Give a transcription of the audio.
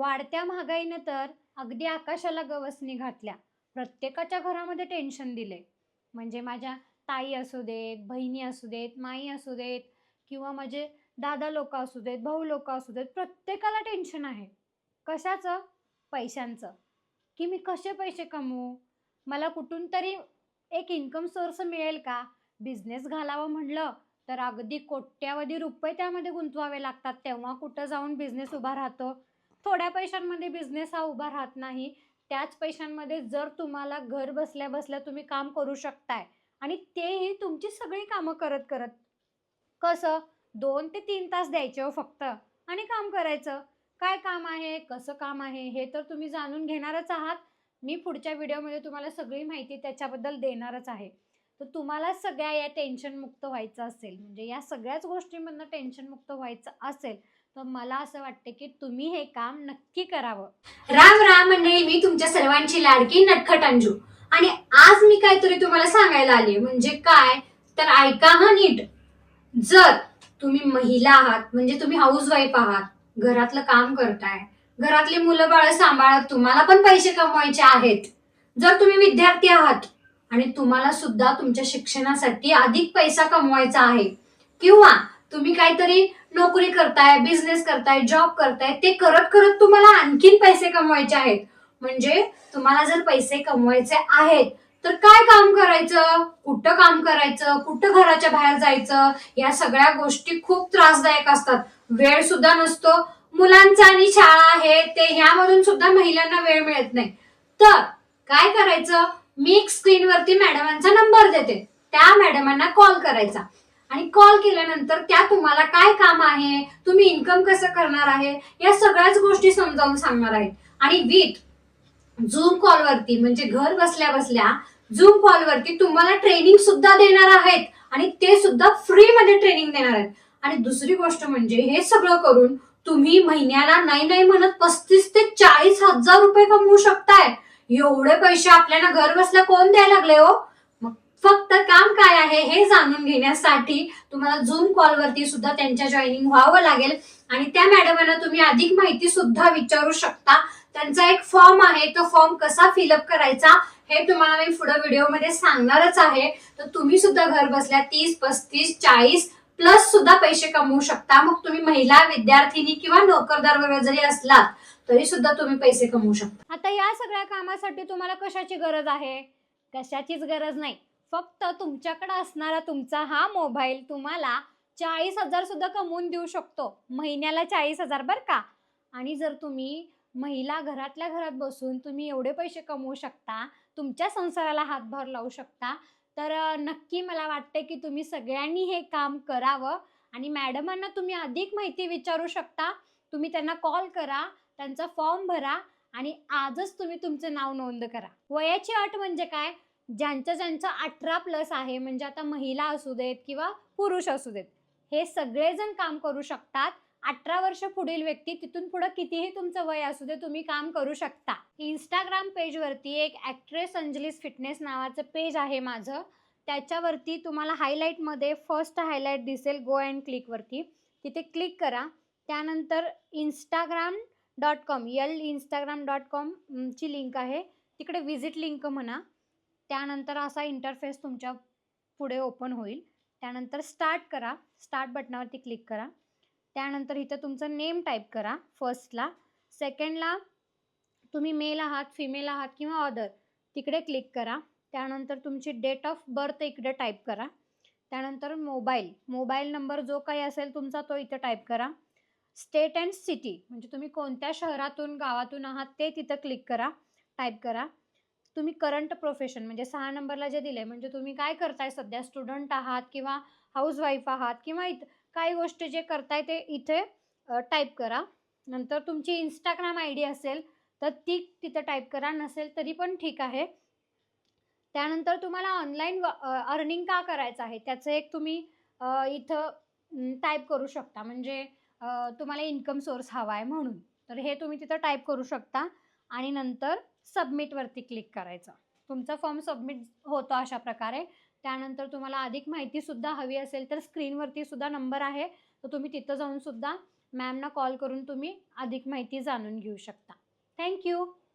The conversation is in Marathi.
वाढत्या महागाईने तर अगदी आकाशाला गवसणी घातल्या. प्रत्येकाच्या घरामध्ये टेन्शन दिले. म्हणजे माझ्या ताई असू देत, बहिणी असू देत, माई असू देत किंवा माझे दादा लोकं असू देत, भाऊ लोकं असू देत, प्रत्येकाला टेन्शन आहे. कशाचं? पैशांचं. की मी कसे पैसे कमवू? मला कुठून तरी एक इन्कम सोर्स मिळेल का? बिझनेस घालावं म्हटलं तर अगदी कोट्यावधी रुपये त्यामध्ये गुंतवावे लागतात. तेव्हा कुठं जाऊन बिझनेस उभा राहतो. थोड्या पैशांमध्ये बिझनेस हा उभा राहत नाही. त्याच पैशांमध्ये जर तुम्हाला घर बसल्या बसल्या तुम्ही काम करू शकताय आणि तेही तुमची सगळी कामं करत करत. कसं? 2 ते 3 तास द्यायचे हो फक्त आणि काम करायचं. काय काम आहे, कसं काम आहे, हे तर तुम्ही जाणून घेणारच आहात. मी पुढच्या व्हिडिओमध्ये तुम्हाला सगळी माहिती त्याच्याबद्दल देणारच आहे. तर तुम्हाला सगळ्या या टेन्शनमुक्त व्हायचं असेल, म्हणजे या सगळ्याच गोष्टींमधनं टेन्शनमुक्त व्हायचं असेल, तर मला असं वाटतं की तुम्ही हे काम नक्की करावं. राम राम मंडळी, मी तुमच्या सर्वांची लाडकी नटखट अंजू. आणि आज मी काहीतरी तुम्हाला सांगायला आली. म्हणजे काय तर ऐका हा नीट. जर तुम्ही महिला आहात, म्हणजे तुम्ही हाऊसवाईफ आहात, घरातलं काम करताय, घरातली मुलं बाळ सांभाळत तुम्हाला पण पैसे कमवायचे आहेत, जर तुम्ही विद्यार्थी आहात आणि तुम्हाला सुद्धा तुमच्या शिक्षणासाठी अधिक पैसा कमवायचा आहे, किंवा तुम्ही काहीतरी नोकरी करताय, बिझनेस करताय, जॉब करताय, ते करत करत तुम्हाला आणखीन पैसे कमवायचे आहेत, म्हणजे तुम्हाला जर पैसे कमवायचे आहेत तर काय काम करायचं, कुठं काम करायचं, कुठं घराच्या बाहेर जायचं, या सगळ्या गोष्टी खूप त्रासदायक असतात. वेळ सुद्धा नसतो. मुलांचा आणि शाळा आहे ते, ह्यामधून सुद्धा महिलांना वेळ मिळत नाही. तर काय करायचं, मी एक स्क्रीनवरती मॅडमांचा नंबर देते, त्या मॅडमांना कॉल करायचा आणि कॉल केल्यानंतर त्या तुम्हाला काय काम आहे, तुम्ही इन्कम कसं करणार आहे, या सगळ्याच गोष्टी समजावून सांगणार आहेत. आणि विथ झूम कॉलवरती, म्हणजे घर बसल्या बसल्या झूम कॉलवरती तुम्हाला ट्रेनिंग सुद्धा देणार आहेत आणि ते सुद्धा फ्री मध्ये ट्रेनिंग देणार आहेत. आणि दुसरी गोष्ट म्हणजे हे सगळं करून तुम्ही महिन्याला नाही नाही म्हणत 35 ते 40 हजार रुपये कमवू शकताय. एवढे पैसे आपल्याला घर बसल्या कोण द्यायला लागले हो? मग फक्त काम काय आहे हे जाणून घेण्यासाठी तुम्हाला झूम कॉलवरती सुद्धा त्यांच्या जॉईनिंग व्हावं लागेल. आणि त्या मॅडमांना तुम्ही अधिक माहिती सुद्धा विचारू शकता. त्यांचा एक फॉर्म आहे, तो फॉर्म कसा फिलअप करायचा हे तुम्हाला मी पुढे व्हिडिओमध्ये सांगणारच आहे. तर तुम्ही सुद्धा घर बसल्या 30, 35, 40 प्लस सुद्धा पैसे कमवू शकता. मग तुम्ही महिला, विद्यार्थिनी किंवा नोकरदार वगैरे जरी असलात तरी सुद्धा तुम्ही पैसे कमवू शकता. आता या सगळ्या कामासाठी तुम्हाला कशाची गरज आहे? कशाचीच गरज नाही. फक्त तुमच्याकडे असणारा तुमचा हा मोबाईल तुम्हाला 40,000 सुद्धा कमवून देऊ शकतो. महिन्याला 40,000 बरं का. आणि जर तुम्ही महिला घरातल्या घरात बसून तुम्ही एवढे पैसे कमवू शकता, तुमच्या संसाराला हातभार लावू शकता, तर नक्की मला वाटते की तुम्ही सगळ्यांनी हे काम करावं. आणि मॅडमांना तुम्ही अधिक माहिती विचारू शकता. तुम्ही त्यांना कॉल करा, त्यांचा फॉर्म भरा आणि आजच तुम्ही तुमचं नाव नोंद करा. वयाची अट म्हणजे काय? ज्यांचं 18+ आहे, म्हणजे आता महिला असू देत किंवा पुरुष असू देत, हे सगळेजण काम करू शकतात. 18 वर्ष पुढील व्यक्ती, तिथून पुढे कितीही तुमचं वय असू दे, तुम्ही काम करू शकता. इंस्टाग्राम पेजवरती एक ॲक्ट्रेस अंजलीस फिटनेस नावाचं पेज आहे माझं. त्याच्यावरती तुम्हाला हायलाईटमध्ये फर्स्ट हायलाईट दिसेल, गो अँड क्लिकवरती, तिथे क्लिक करा. त्यानंतर instagram.com instagram.com ची लिंक आहे, तिकडे व्हिजिट लिंक म्हणा. त्यानंतर असा इंटरफेस तुमच्या पुढे ओपन होईल. त्यानंतर स्टार्ट करा, स्टार्ट बटनावरती क्लिक करा. त्यानंतर इथं तुमचं नेम टाईप करा फर्स्टला. सेकंडला तुम्ही मेल आहात, फिमेल आहात किंवा अदर, तिकडे क्लिक करा. त्यानंतर तुमची डेट ऑफ बर्थ इकडे टाईप करा. त्यानंतर मोबाईल नंबर जो काही असेल तुमचा तो इथं टाईप करा. स्टेट अँड सिटी, म्हणजे तुम्ही कोणत्या शहरातून गावातून आहात ते तिथं क्लिक करा, टाईप करा. तुम्ही करंट प्रोफेशन, म्हणजे 6 नंबरला जे दिले, म्हणजे तुम्ही काय करताय सध्या, स्टुडंट आहात किंवा हाऊसवाईफ आहात किंवा काही गोष्टी जे करताय ते इथे टाईप करा. नंतर तुमची इंस्टाग्राम ID असेल तर ती तिथं टाईप करा, नसेल तरी पण ठीक आहे. त्यानंतर तुम्हाला ऑनलाईन अर्निंग का करायचं आहे त्याचं एक तुम्ही इथं टाईप करू शकता, म्हणजे तुम्हाला इन्कम सोर्स हवा आहे म्हणून, तर हे तुम्ही तिथं टाईप करू शकता. आणि नंतर सबमिटवरती क्लिक करायचं. तुमचा फॉर्म सबमिट होतो अशा प्रकारे. त्यानंतर तुम्हाला अधिक माहितीसुद्धा हवी असेल तर स्क्रीनवरती सुद्धा नंबर आहे, तर तुम्ही तिथं जाऊन सुद्धा मॅमना कॉल करून तुम्ही अधिक माहिती जाणून घेऊ शकता. थँक्यू.